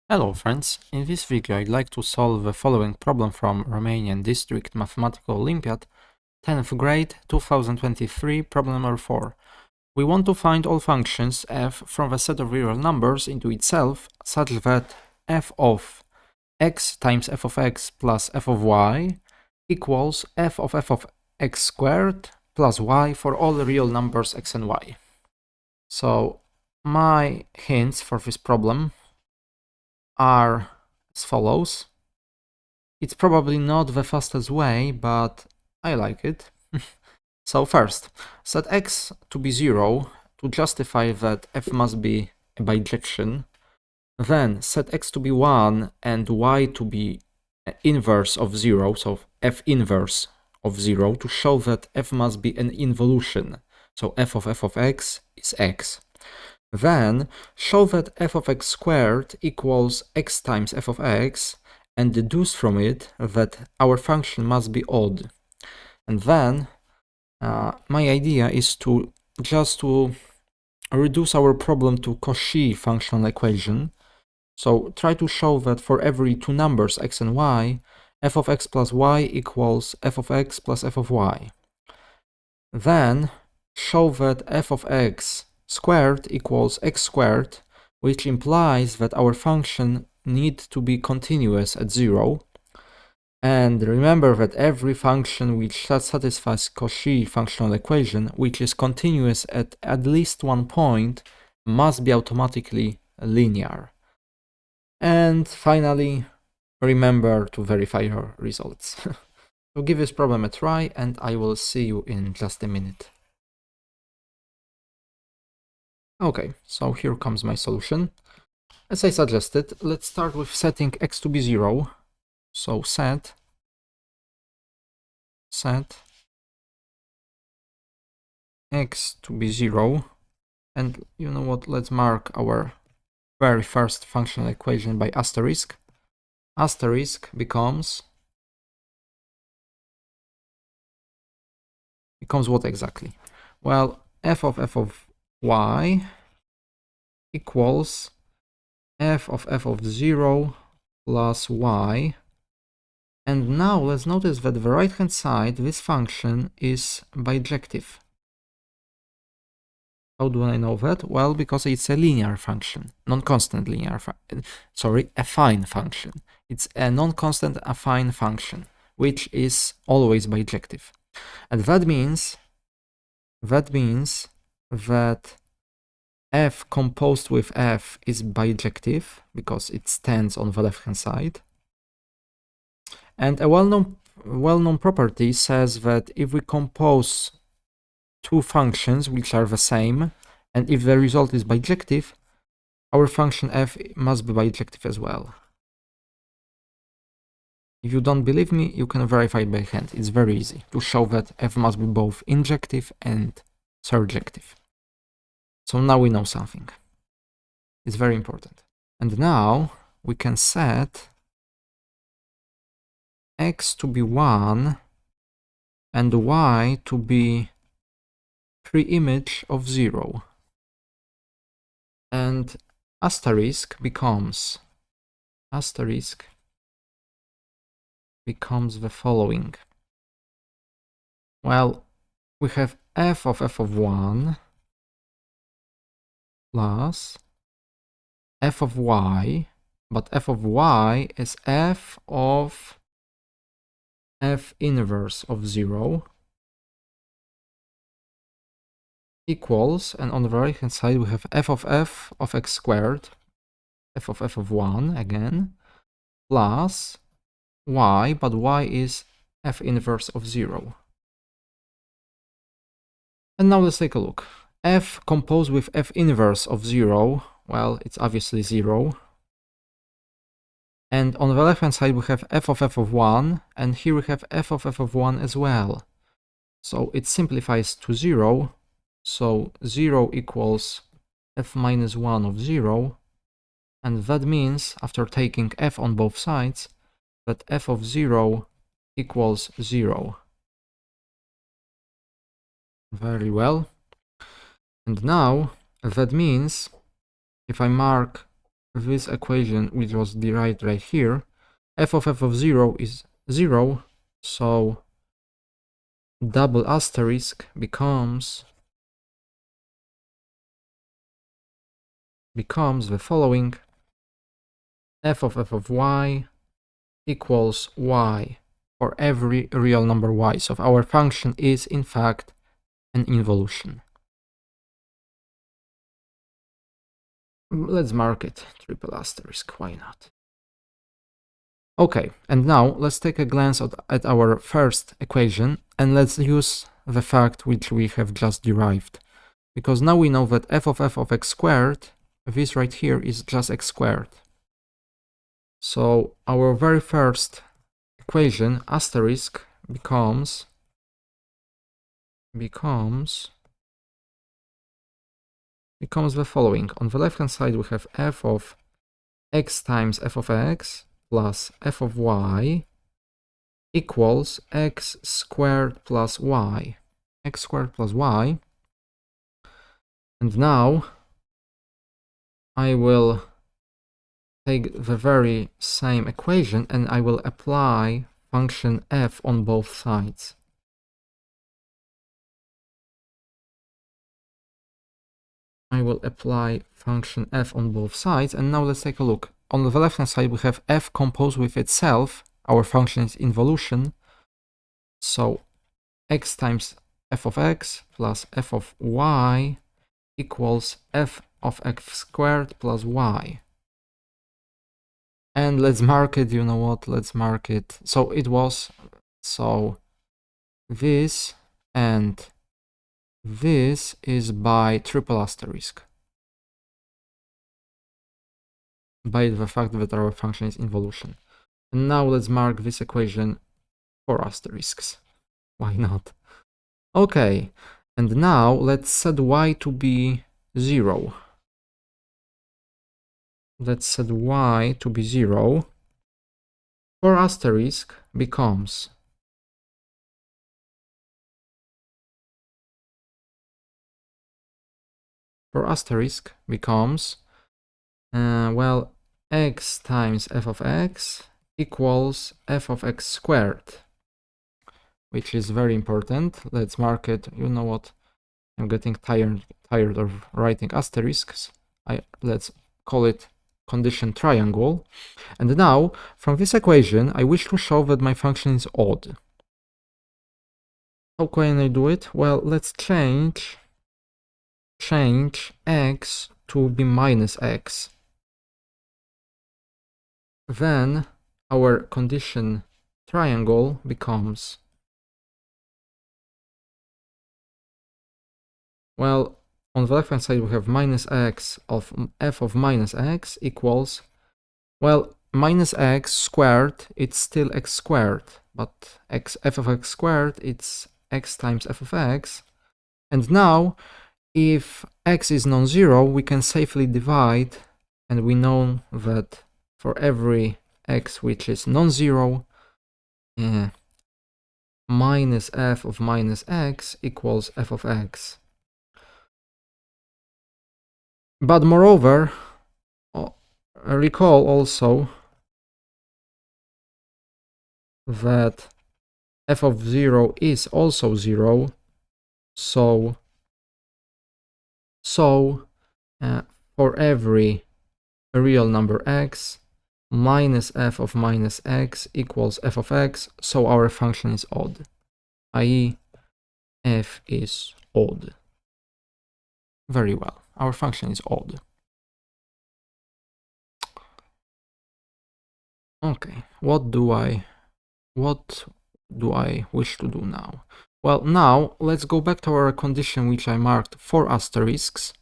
Hello friends, in this video I'd like to solve the following problem from Romanian District Mathematical Olympiad, 10th grade, 2023, problem number 4. We want to find all functions f from the set of real numbers into itself such that f of x times f of x plus f of y equals f of x squared plus y for all real numbers x and y. So my hints for this problem are as follows. It's probably not the fastest way, but I like it. So first, set x to be 0 to justify that f must be a bijection. Then set x to be 1 and y to be inverse of 0, so f inverse of 0 to show that f must be an involution. So f of x is x. Then show that f of x squared equals x times f of x and deduce from it that our function must be odd. And then my idea is to reduce our problem to Cauchy functional equation. So try to show that for every two numbers x and y, f of x plus y equals f of x plus f of y. Then show that f of x squared equals x squared, which implies that our function needs to be continuous at 0. And remember that every function which satisfies Cauchy functional equation, which is continuous at least one point, must be automatically linear. And finally, remember to verify your results. So give this problem a try, and I will see you in just a minute. Okay, so here comes my solution. As I suggested, let's start with setting x to be 0. So set x to be 0. And you know what, let's mark our very first functional equation by asterisk. Asterisk becomes what exactly? Well, f of y equals f of 0 plus y. And now let's notice that the right hand side, this function is bijective. How do I know that? Well, because it's a linear function, non-constant linear affine function. It's a non-constant affine function, which is always bijective. And that means that f composed with f is bijective because it stands on the left hand side. And a well-known property says that if we compose two functions which are the same, and if the result is bijective, our function f must be bijective as well. If you don't believe me, you can verify it by hand. It's very easy to show that f must be both injective and surjective. So now we know something. It's very important. And now we can set x to be 1 and y to be pre-image of 0. And asterisk becomes the following. Well, we have f of 1 plus f of y, but f of y is f of f inverse of 0 equals, and on the right hand side we have f of x squared, f of 1 again, plus y, but y is f inverse of 0. And now let's take a look. F composed with f inverse of 0, well, it's obviously 0. And on the left hand side we have f of 1, and here we have f of 1 as well. So it simplifies to 0, so 0 equals f minus 1 of 0, and that means, after taking f on both sides, that f of 0 equals 0. Very well. And now, that means, if I mark this equation, which was derived right here, f of 0 is 0, so double asterisk becomes the following: f of y equals y for every real number y. So our function is in fact an involution. Let's mark it triple asterisk, why not? Okay, and now let's take a glance at our first equation, and let's use the fact which we have just derived. Because now we know that f of x squared, this right here, is just x squared. So our very first equation, asterisk, becomes the following. On the left hand side we have f of x times f of x plus f of y equals x squared plus y. X squared plus y. And now I will take the very same equation and I will apply function f on both sides. I will apply function f on both sides, and now let's take a look. On the left hand side we have f composed with itself. Our function is involution, so x times f of x plus f of y equals f of x squared plus y. And let's mark it, you know what, let's mark it. So it was, so this and this is by triple asterisk, by the fact that our function is involution. And now let's mark this equation 4 asterisks. Why not? Okay, and now let's set y to be 0. Let's set y to be 0. 4 asterisk becomes well, x times f of x equals f of x squared, which is very important. Let's mark it. You know what? I'm getting tired of writing asterisks. Let's call it condition triangle. And now, from this equation, I wish to show that my function is odd. How can I do it? Well, let's change x to be minus x. Then our condition triangle becomes, well, on the left hand side we have minus x of f of minus x equals, well, minus x squared, it's still x squared, but f of x squared, it's x times f of x. And now, if x is non-zero, we can safely divide, and we know that for every x which is non-zero, minus f of minus x equals f of x. But moreover, recall also that f of 0 is also 0, so for every real number x, minus f of minus x equals f of x, so our function is odd, i.e. f is odd. Very well, our function is odd. Okay, what do I wish to do now? Well, now let's go back to our condition which I marked 4 asterisks,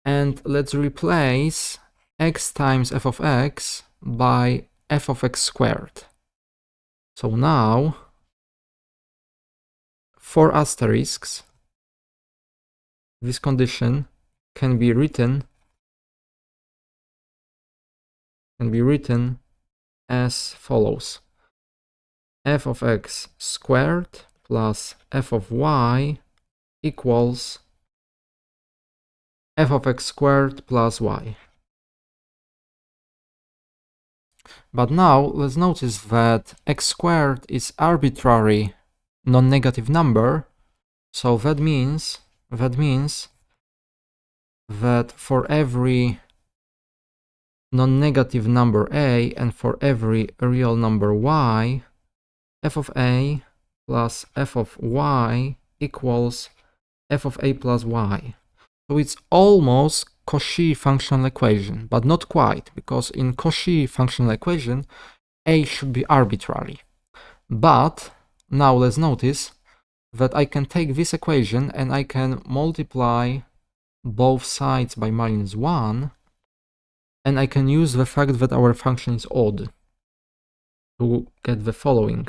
and let's replace x times f of x by f of x squared. So now 4 asterisks, this condition can be written as follows: f of x squared plus f of y equals f of x squared plus y. But now let's notice that x squared is arbitrary non-negative number, so that means that for every non-negative number a and for every real number y, f of a plus f of y equals f of a plus y. So it's almost Cauchy functional equation, but not quite, because in Cauchy functional equation, a should be arbitrary. But now let's notice that I can take this equation and I can multiply both sides by -1, and I can use the fact that our function is odd to get the following.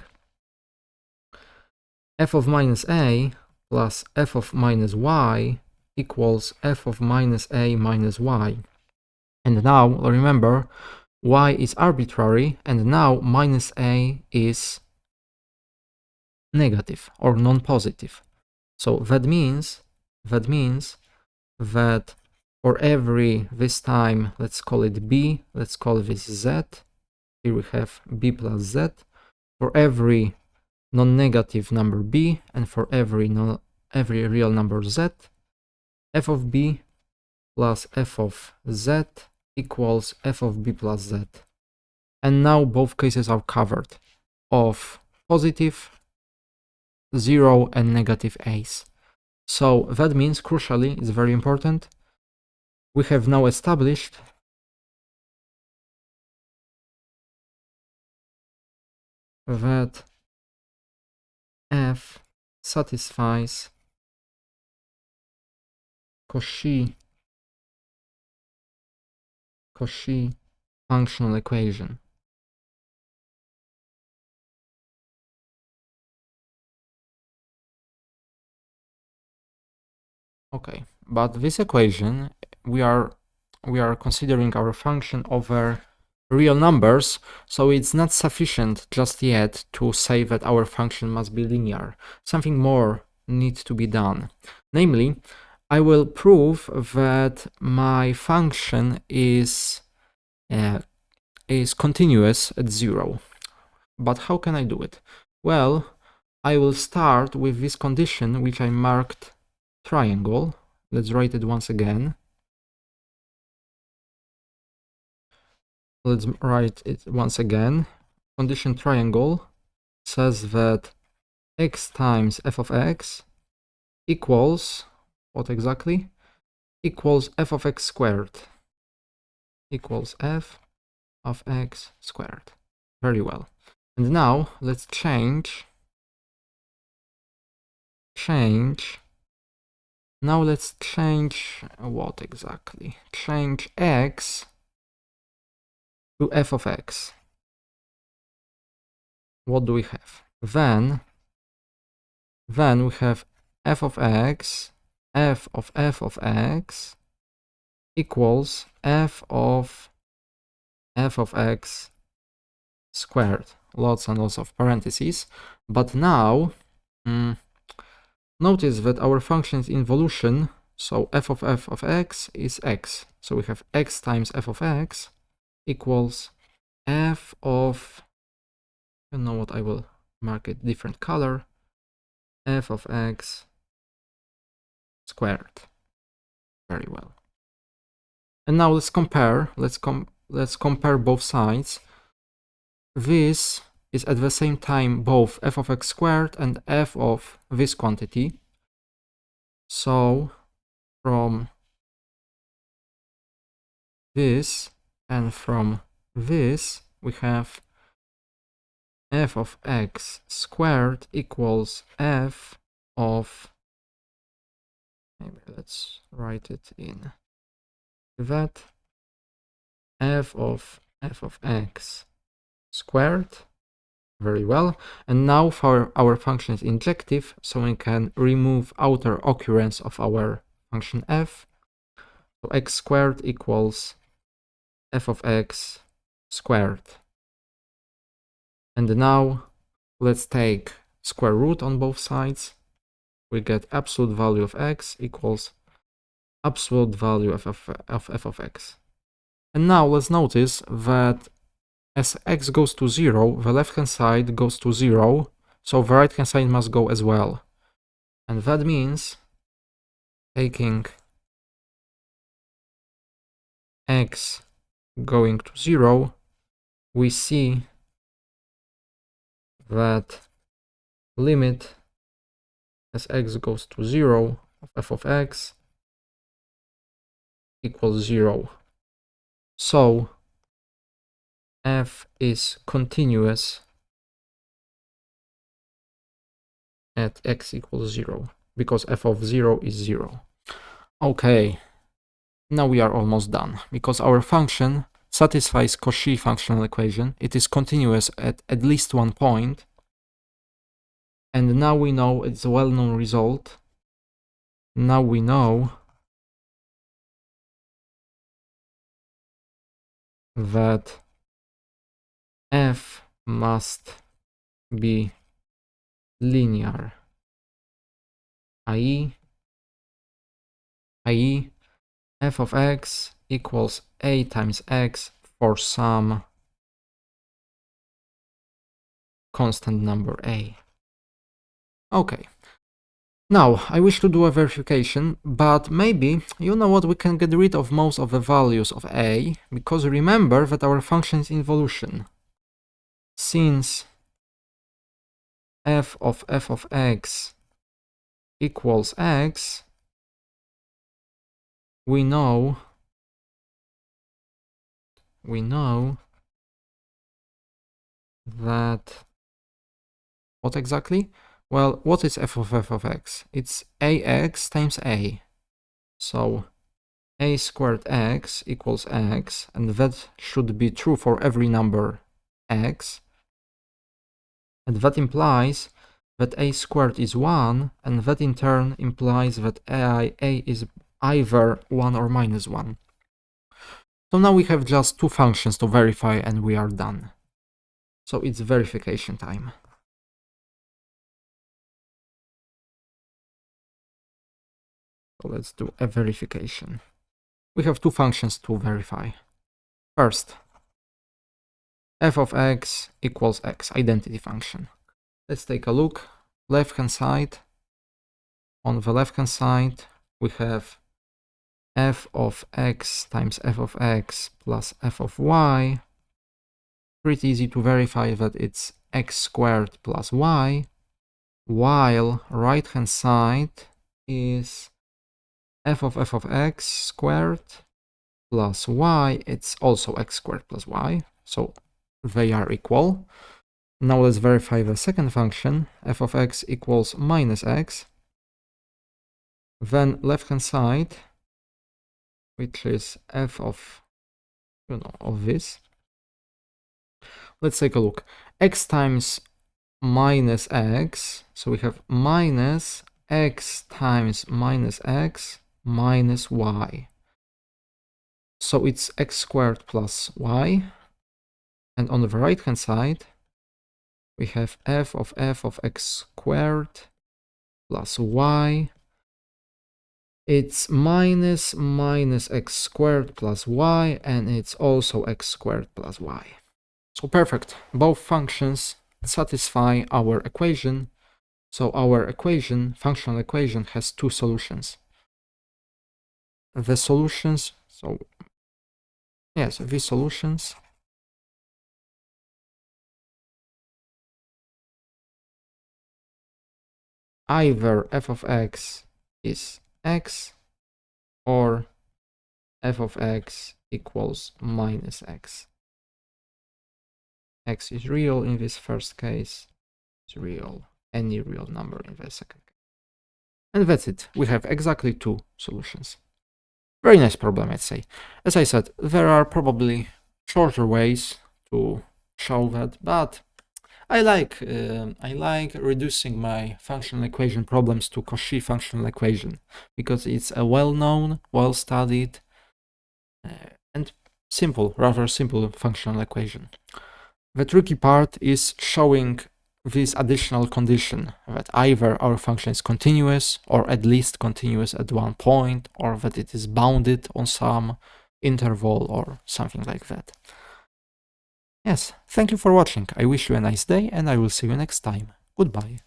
F of minus a plus f of minus y equals f of minus a minus y. And now, remember, y is arbitrary, and now minus a is negative or non-positive. So that means that for every, this time, let's call it b, let's call this z, here we have b plus z, for every non-negative number b and for every real number z, f of b plus f of z equals f of b plus z. And now both cases are covered of positive, 0 and negative a's. So that means, crucially, it's very important, we have now established that f satisfies Cauchy functional equation. Okay, but this equation, we are considering our function over real numbers, so it's not sufficient just yet to say that our function must be linear. Something more needs to be done. Namely, I will prove that my function is continuous at 0. But how can I do it? Well, I will start with this condition which I marked triangle. Let's write it once again. Let's write it once again. Condition triangle says that x times f of x equals, what exactly? Equals f of x squared. Equals f of x squared. Very well. And now let's change. Now let's change what exactly? Change x to f of x. What do we have? Then we have f of x, f of x equals f of x squared. Lots and lots of parentheses. But now, notice that our function is involution, so f of x is x. So we have x times f of x equals f of, I don't know what, I will mark it different color, f of x squared. Very well. And now let's compare. Let's compare both sides. This is at the same time both f of x squared and f of this quantity. So from this and from this, we have f of x squared equals f of, maybe let's write it in that, f of x squared. Very well. And now for our function is injective, so we can remove outer occurrence of our function f. So x squared equals f of x squared. And now let's take square root on both sides. We get absolute value of x equals absolute value of f of x. And now let's notice that As x goes to 0, the left-hand side goes to 0, so the right-hand side must go as well. And that means taking x going to 0, we see that limit as x goes to 0 of f of x equals 0. So f is continuous at x equals 0, because f of 0 is 0. Okay, now we are almost done, because our function satisfies Cauchy functional equation. It is continuous at least one point. And now we know it's a well-known result. Now we know that f must be linear, i.e. f of x equals a times x for some constant number a. Okay. Now, I wish to do a verification, but maybe, you know what, we can get rid of most of the values of a, because remember that our function is involution. Since f of x equals x, we know that, what exactly? Well, what is f of x? It's ax times a. So a squared x equals x, and that should be true for every number x. And that implies that a squared is 1, and that in turn implies that a is either 1 or minus 1. So now we have just two functions to verify and we are done. So it's verification time. So let's do a verification. We have two functions to verify. First, f of x equals x, identity function. Let's take a look. Left-hand side. On the left-hand side, we have f of x times f of x plus f of y. Pretty easy to verify that it's x squared plus y, while right-hand side is f of x squared plus y. It's also x squared plus y, so they are equal. Now let's verify the second function, f of x equals minus x. Then left-hand side, which is f of, of this. Let's take a look. X times minus x, so we have minus x times minus x minus y. So it's x squared plus y. And on the right-hand side, we have f of x squared plus y. It's minus x squared plus y, and it's also x squared plus y. So perfect. Both functions satisfy our equation. So our equation, functional equation, has two solutions. The solutions, so yes, these solutions either f of x is x or f of x equals minus x. X is real in this first case, it's real, any real number in the second case. And that's it. We have exactly two solutions. Very nice problem, I'd say. As I said, there are probably shorter ways to show that, but I like reducing my functional equation problems to Cauchy functional equation, because it's a well-known, well-studied, and simple, rather simple functional equation. The tricky part is showing this additional condition that either our function is continuous, or at least continuous at one point, or that it is bounded on some interval or something like that. Yes, thank you for watching, I wish you a nice day and I will see you next time. Goodbye.